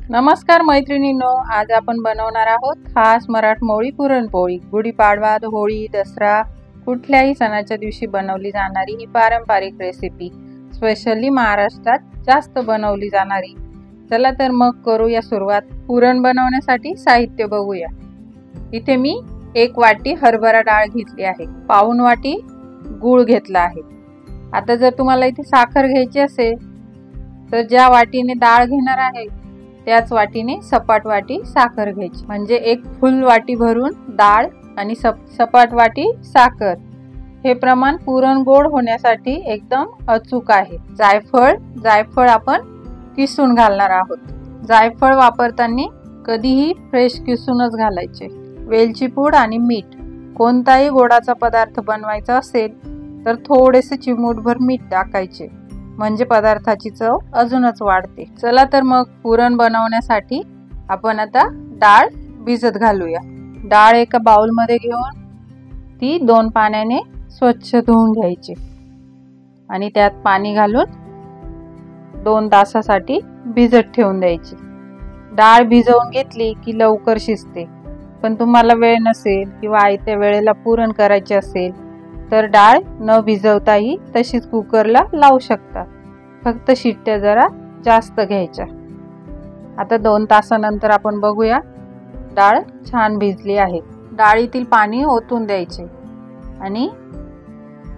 नमस्कार मैत्रिणींनो, आज आपण बनवणार आहोत खास मराठमोळी पुरणपोळी। गुढीपाडवा, होळी, दसरा कुठल्याही सणाच्या दिवशी बनवली जाणारी ही पारंपरिक रेसिपी, स्पेशली महाराष्ट्रात जास्त बनवली जाणारी। चला तर मग करूया सुरुवात। पुरण बनवण्यासाठी साहित्य बघूया। इथे मी 1 वाटी हरभरा डाळ घेतली आहे, पाऊण वाटी गूळ घेतला आहे। आता जर तुम्हाला इथे साखर घ्यायची असेल तर ज्या वाटीने डाळ घेणार आहे त्याच वाटीने सपाट वाटी साखर घ्यायची, म्हणजे 1 फुल वाटी भरून डाळ आणि सपाट वाटी साखर। हे प्रमाण पुरण गोड होण्यासाठी एकदम अचूक आहे। जायफळ आपण किसून घालणार आहोत। जायफळ वापरताना कधीही फ्रेश किसूनच घालायचे। वेलची पूड आणि मीठ। कोणताही गोडाचा पदार्थ बनवायचा असेल तर थोडेसे चिमूटभर मीठ टाकायचे, म्हणजे पदार्थाची चव अजूनच वाढते। चला तर मग पुरण बनवण्यासाठी आपण आता डाळ भिजत घालूया। डाळ एका बाउल मध्ये घेऊन ती 2 पाण्याने स्वच्छ धुवून घ्यायची आणि त्यात पाणी घालून 2 तासासाठी भिजत ठेवून द्यायची। डाळ भिजवून घेतली की लवकर शिजते, पण तुम्हाला वेळ नसेल किंवा आयत्या वेळेला पुरण करायचे असेल तर डाळ न भिजवताही तशीच कुकरला लावू शकता, फक्त शिट्ट्या जरा जास्त घ्यायच्या। आता 2 तासानंतर आपण बघूया, डाळ छान भिजली आहे। डाळीतील पाणी ओतून द्यायचे आणि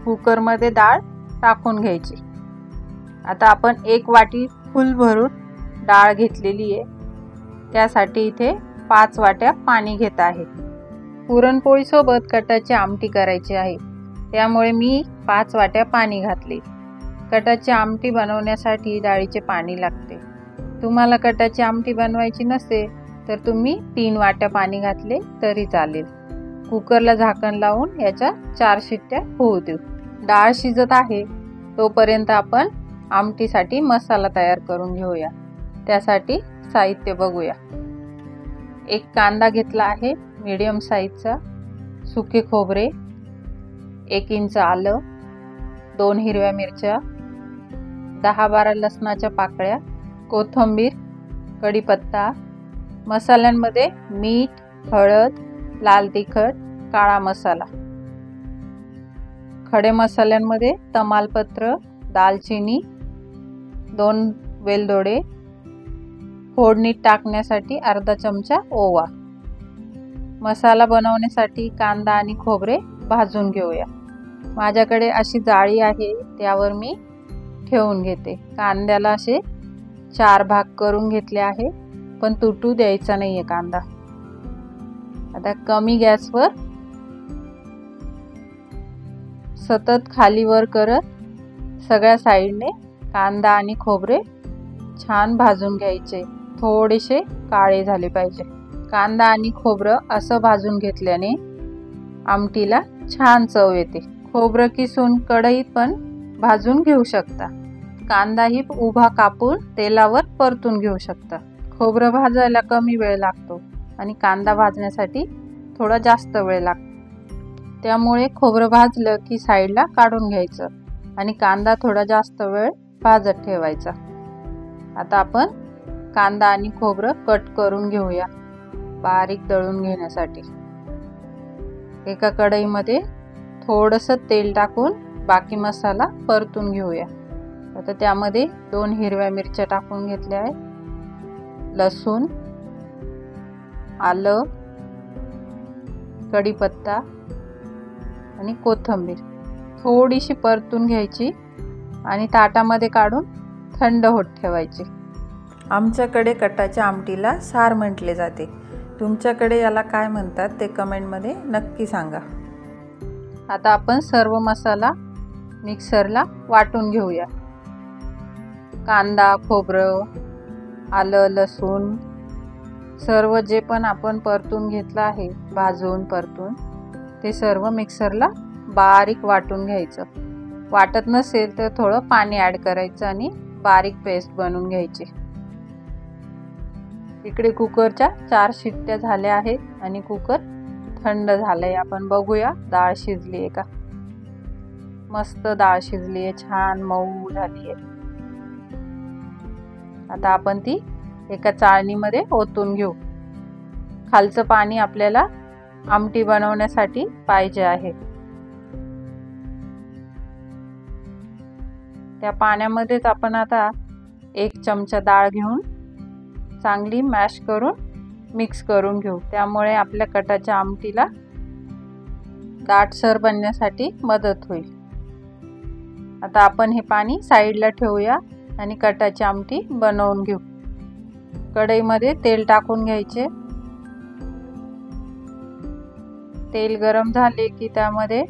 कुकरमध्ये डाळ टाकून घ्यायची। आता आपण 1 वाटी फुल भरून डाळ घेतलेली आहे, त्यासाठी इथे 5 वाट्या पाणी घेत आहे। पुरणपोळी सोबत कटाची आमटी करायची आहे, त्यामुळे मी 5 वाट्या पाणी घातले। कटाची आमटी बनवण्यासाठी डाळीचे पाणी लागते। तुम्हाला कटाची आमटी बनवायची नसेल तर तुम्ही 3 वाट्या पाणी घातले तरी चालेल। कुकरला झाकण लावून याच्या 4 शिट्ट्या होऊ देऊ। डाळ शिजत आहे तोपर्यंत आपण आमटीसाठी मसाला तयार करून घेऊया। त्यासाठी साहित्य बघूया। 1 कांदा घेतला आहे मीडियम साईजचा, सुके खोबरे, 1 इंच आलं, 2 हिरव्या मिरच्या, 10-12 लसणाच्या पाकळ्या, कोथिंबीर, कढीपत्ता। मसाल्यांमध्ये मीठ, हळद, लाल तिखट, काळा मसाला। खडे मसाल्यांमध्ये तमालपत्र, दालचिनी, 2 वेलदोडे, फोडणीत टाकण्यासाठी अर्धा चमचा ओवा। मसाला बनवण्यासाठी कांदा आणि खोबरे भाजून घेऊया। माझ्याकडे अशी जाळी आहे, त्यावर मी ठेवून घेते। कांद्याला असे 4 भाग करून घेतले आहे, पण तुटू द्यायचा नाहीये कांदा। आता कमी गॅसवर सतत खाली वर करत सगळ्या साईडने कांदा आणि खोबरे छान भाजून घ्यायचे, थोडेसे काळे झाले पाहिजे। कांदा आणि खोबरं असं भाजून घेतल्याने आमटीला छान चव येते। खोबरं किसून कढईत पण भाजून घेऊ शकता। कांदाही उभा कापून तेलावर परतून घेऊ शकता। खोबरं भाजायला कमी वेळ लागतो आणि कांदा भाजण्यासाठी थोडा जास्त वेळ लागतो, त्यामुळे खोबरं भाजलं की साईडला काढून घ्यायचं आणि कांदा थोडा जास्त वेळ भाजत ठेवायचा। आता आपण कांदा आणि खोबरं कट करून घेऊया बारीक दळून घेण्यासाठी। एका कढईमध्ये थोडंसं तेल टाकून बाकी मसाला परतून घेऊया। आता त्यामध्ये 2 हिरव्या मिरच्या टाकून घेतल्या आहेत, लसूण, आलं, कढीपत्ता आणि कोथिंबीर थोडीशी परतून घ्यायची आणि ताटामध्ये काढून थंड होत ठेवायची। आमच्याकडे कटाच्या आमटीला सार म्हटले जाते, तुमच्याकडे याला काय म्हणतात ते कमेंटमध्ये नक्की सांगा। आता आपण सर्व मसाला मिक्सरला वाटून घेऊया। कांदा, खोबरं, आलं, लसूण सर्व जे पण आपण परतून घेतलं आहे, भाजून परतून, ते सर्व मिक्सरला बारीक वाटून घ्यायचं। वाटत नसेल तर थोडं पाणी ॲड करायचं आणि बारीक पेस्ट बनवून घ्यायची। इकडे कुकरच्या 4 शिट्ट्या झाल्या आहेत आणि कुकर थंड झालंय। आपण बघूया डाळ शिजली आहे का। मस्त डाळ शिजली आहे, छान मऊ झाली आहे। आता आपण ती एका चाळणीमध्ये ओतून घेऊ. खालचं पाणी आपल्याला आमटी बनवण्यासाठी पाहिजे आहे. त्या पाण्यामध्येच आपण आता 1 चमचा डाळ घेऊन चांगली मॅश करून मिक्स करून घेऊ. त्यामुळे आपल्या कटाच्या आमटीला दाटसर बनण्यासाठी मदत होईल. आता आपण हे पाणी साईडला ठेवूया आणि कटाची आमटी बनवून घेऊ. कढईमध्ये तेल टाकून घ्यायचे. तेल गरम झाले की त्यामध्ये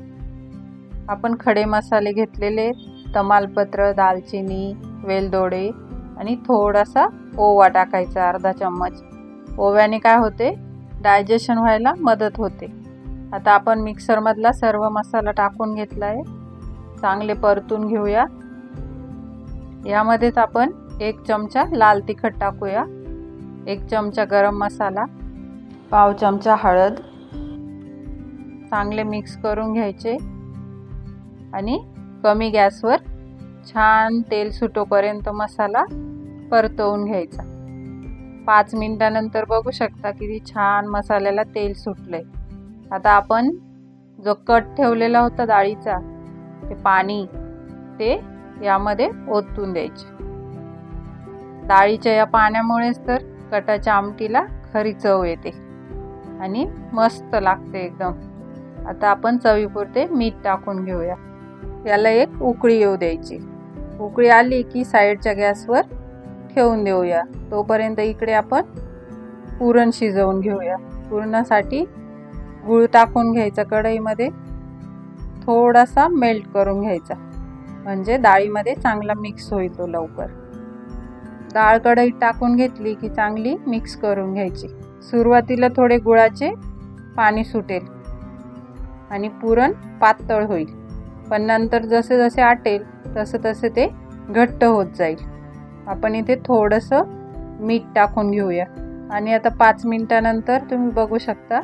आपण खडे मसाले घेतलेले, तमालपत्र, दालचिनी, वेलदोडे आणि थोडासा ओवा टाकायचा, अर्धा चम्मच. ओव्याने काय होते, डायजेशन व्हायला मदत होते. आता आपण मिक्सरमधला सर्व मसाला टाकून घेतला आहे. चांगले परतून घेऊया. यामध्येच आपण 1 चमचा लाल तिखट टाकूया, 1 चमचा गरम मसाला, पाव चमचा हळद. चांगले मिक्स करून घ्यायचे आणि कमी गॅसवर छान तेल सुटोपर्यंत मसाला परतवून घ्यायचा. 5 मिनिटानंतर बघू शकता किती छान मसाल्याला तेल सुटलंय. आता आपण जो कट ठेवलेला होता डाळीचा, ते पाणी ते यामध्ये ओतून द्यायचे. डाळीच्या या पाण्यामुळेच तर कटाच्या आमटीला खरी चव येते आणि मस्त लागते एकदम. आता आपण चवीपुरते मीठ टाकून घेऊया. याला एक उकळी येऊ द्यायची. उकळी आली की साईडच्या गॅसवर ठेवून देऊया. तोपर्यंत इकडे आपण पुरण शिजवून घेऊया. पुरणासाठी गूळ टाकून घ्यायचा कढईमध्ये, थोडासा मेल्ट करून घ्यायचा, म्हणजे डाळीमध्ये चांगला मिक्स होईल तो लवकर. डाळ कढईत टाकून घेतली की चांगली मिक्स करून घ्यायची. सुरुवातीला थोडे गुळाचे पाणी सुटेल आणि पुरण पातळ होईल, पण नंतर जसे जसे आटेल तसे तसे ते घट्ट होत जाईल. आपण इथे थोडंसं मीठ टाकून घेऊया आणि आता 5 मिनिटानंतर तुम्ही बघू शकता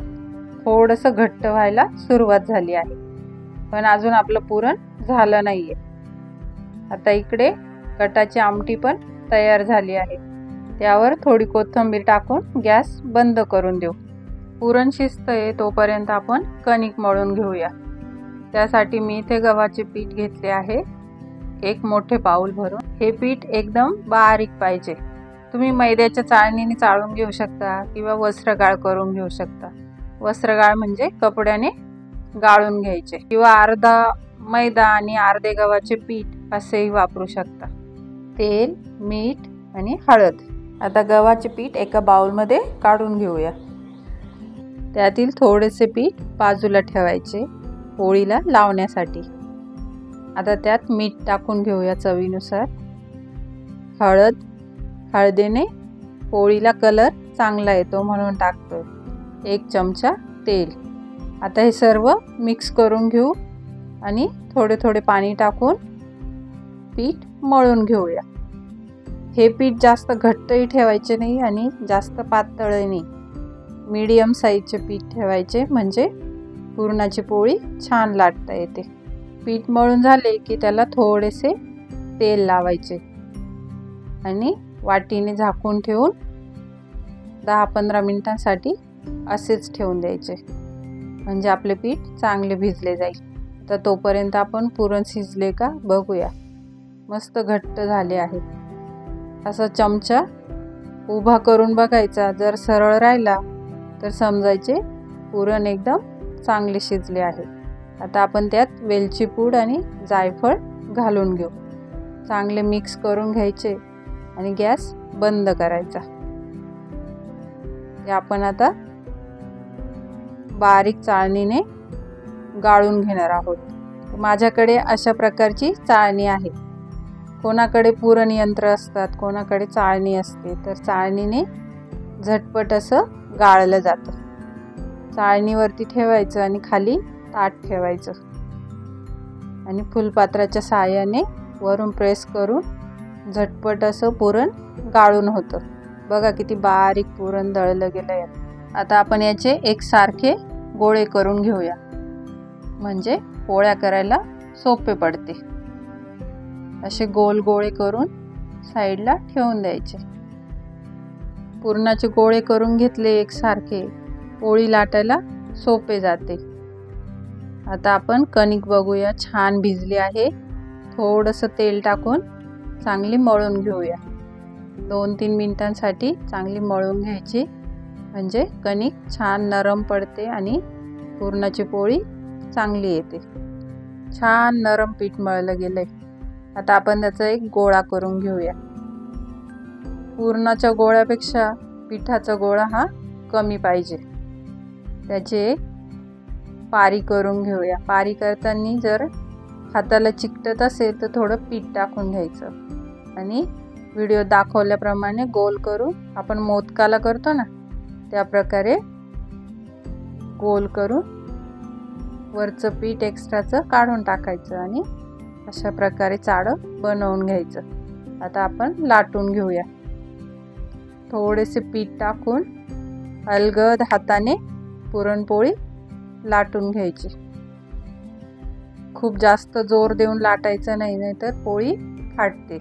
थोडंसं घट्ट व्हायला सुरुवात झाली आहे, पण अजून आपलं पुरण झालं नाहीये. आता इकडे कटाची आमटी पण तयार झाली आहे. त्यावर थोडी कोथिंबीर टाकून गॅस बंद करून देऊ. पुरण शिजतंय तोपर्यंत आपण कणिक मळून घेऊया. त्यासाठी मी इथे गव्हाचे पीठ घेतले आहे, 1 मोठे बाउल भरून. हे पीठ एकदम बारीक पाहिजे. तुम्ही मैद्याच्या चाळणीने चाळून घेऊ शकता किंवा वस्त्रगाळ करून घेऊ शकता. वस्त्रगाळ म्हणजे कपड्याने गाळून घ्यायचे, किंवा अर्धा मैदा आणि अर्धे गव्हाचे पीठ असेही वापरू शकता. तेल, मीठ आणि हळद. आता गव्हाचे पीठ एका बाउलमध्ये काढून घेऊया. त्यातील थोडेसे पीठ बाजूला ठेवायचे पोळीला लावण्यासाठी. आता त्यात मीठ टाकून घेऊया चवीनुसार. हळदीने पोळीला कलर चांगला येतो म्हणून टाकतो. 1 चमचा तेल. आता हे सर्व मिक्स करून घेऊ आणि थोडे थोडे पाणी टाकून पीठ मळून घेऊया. हे पीठ जास्त घट्टही ठेवायचे नाही आणि जास्त पातळही नाही, मीडियम साईजचे पीठ ठेवायचे, म्हणजे पुरणाची पोळी छान लाटता येते. पीठ मळून झाले की त्याला थोडेसे तेल लावायचे आणि वाटीने झाकून ठेवून 10-15 मिनिटांसाठी असेच ठेवून द्यायचे, म्हणजे आपले पीठ चांगले भिजले जाईल. तर तोपर्यंत आपण पुरण शिजले का बघूया. मस्त घट्ट झाले आहे. असा चमचा उभा करून बघायचा. जर सरळ राहिला तर समजायचे पुरण एकदम चांगले शिजले आहे. आता आपण त्यात वेलची पूड आणि जायफळ घालून घेऊ. चांगले मिक्स करून घ्यायचे आणि गॅस बंद करायचा. हे आपण आता बारीक चाळणीने गाळून घेणार आहोत. माझ्याकडे अशा प्रकारची चाळणी आहे. कोणाकडे पुरण यंत्र असतात, कोणाकडे चाळणी असते, तर चाळणीने झटपट असं गाळलं जातं. चाळणीवरती ठेवायचं आणि खाली ताट ठेवायचं आणि फुलपात्राच्या साहाय्याने वरून प्रेस करून झटपट असं पुरण गाळून होतं. बघा किती बारीक पुरण दळलं गेलं आहे. आता आपण याचे एकसारखे गोळे करून घेऊया, म्हणजे पोळ्या करायला सोपे पडते. असे गोल गोळे करून साईडला ठेवून द्यायचे. पुरणाचे गोळे करून घेतले एकसारखे, पोळी लाटायला सोपे जाते। आता आपण कणिक बघूया, छान भिजली आहे। थोडंसं तेल टाकून चांगली मळून घेऊया। 2-3 मिनिटांसाठी चांगली मळून घ्यायची, म्हणजे कणिक छान नरम पडते आणि पुरणाची पोळी चांगली येते। छान नरम पीठ मळलं गेलंय। आता आपण त्याचा एक गोळा करून घेऊया। पुरणाच्या गोळ्यापेक्षा पिठाचा गोळा हा कमी पाहिजे। त्याचे पारी करून घेऊया। पारी करताना जर हाताला चिकटत असेल तर थोडं पीठ टाकून घ्यायचं आणि व्हिडिओ दाखवल्याप्रमाणे गोल करून, आपण मोदकाला करतो ना त्या प्रकारे गोल करून वरचं पीठ एक्स्ट्राचं काढून टाकायचं आणि अशा प्रकारे चाळं बनवून घ्यायचं। आता आपण लाटून घेऊया। थोडेसे पीठ टाकून अलगद हाताने पुरणपोळी लाटून घ्यायची। खूप जास्त जोर देऊन लाटायचं नाही, नाहीतर पोळी फाटते।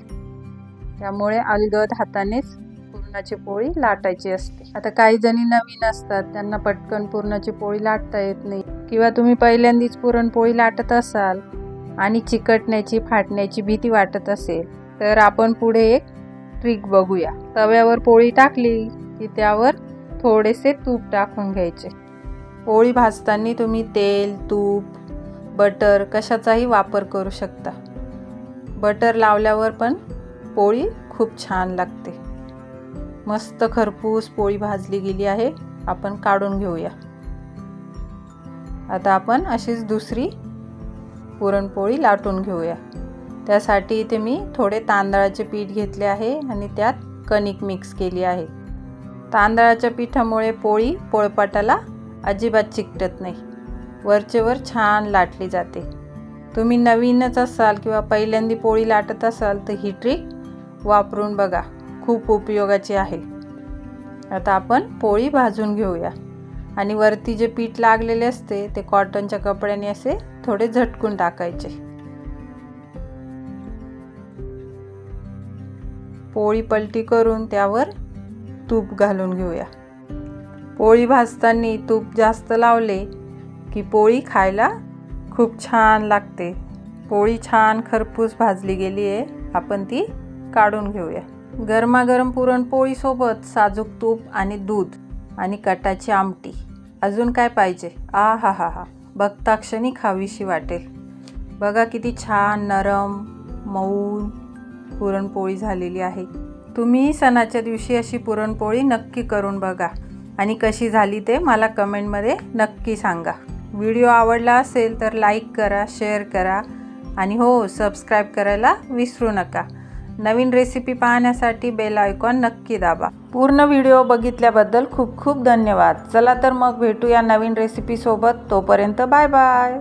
त्यामुळे अलगद हातानेच पुरणाची पोळी लाटायची असते। आता काही जणी नवीन असतात, त्यांना पटकन पुरणाची पोळी लाटता येत नाही, किंवा तुम्ही पहिल्यांदाच पुरणपोळी लाटत असाल आणि चिकटण्याची, फाटण्याची भीती वाटत असेल, तर आपण पुढे एक ट्रिक बघूया। तव्यावर पोळी टाकली की त्यावर थोडेसे तूप टाकून घ्यायचे। पोळी भाजताना तुम्ही तेल, तूप, बटर कशाचाही वापर करू शकता। बटर लावल्यावर पण पोळी खूप छान लागते। मस्त खरपूस पोळी भाजली गेली आहे, आपण काढून घेऊया। आता आपण अशीच दुसरी पुरणपोळी लाटून घेऊया। त्यासाठी इथे मी थोडे तांदळाचे पीठ घेतले आहे आणि त्यात कणिक मिक्स केली आहे। तांदळाच्या पिठामुळे पोळी पोळपाटाला अजिबात चिकटत नाही, वरचेवर छान लाटली जाते। तुम्ही नवीनच असाल किंवा पहिल्यांदा पोळी लाटत असाल तर ही ट्रिक वापरून बघा, खूप उपयोगाची आहे। आता आपण पोळी भाजून घेऊया आणि वरती जे पीठ लागलेले असते ते कॉटनच्या कपड्याने असे थोडे झटकून टाकायचे। पोळी पलटी करून त्यावर तूप घालून घेऊया। पोळी भाजताना तूप जास्त लावले की पोळी खायला खूप छान लागते। पोळी छान खरपूस भाजली गेली आहे, आपण ती काढून घेऊया। गरमागरम पुरणपोळी सोबत साजूक तूप आणि दूध आणि कटाची आमटी, अजून काय पाहिजे? आ हा हा हा, बघता क्षणी खावीशी वाटेल। बघा किती छान नरम मऊ पुरणपोळी झालेली आहे। तुम्ही सणाच्या दिवशी अशी पुरणपोळी नक्की करून बघा आणि कशी झाली ते मला कमेंटमध्ये नक्की सांगा। व्हिडिओ आवडला असेल तर लाईक करा, शेअर करा आणि हो, सबस्क्राईब करायला विसरू नका। नवीन रेसिपी पाहण्यासाठी बेल आयकॉन नक्की दाबा। पूर्ण व्हिडिओ बघितल्याबद्दल खूप खूप धन्यवाद। चला तर मग भेटूया नवीन रेसिपी सोबत, तोपर्यंत बाय बाय।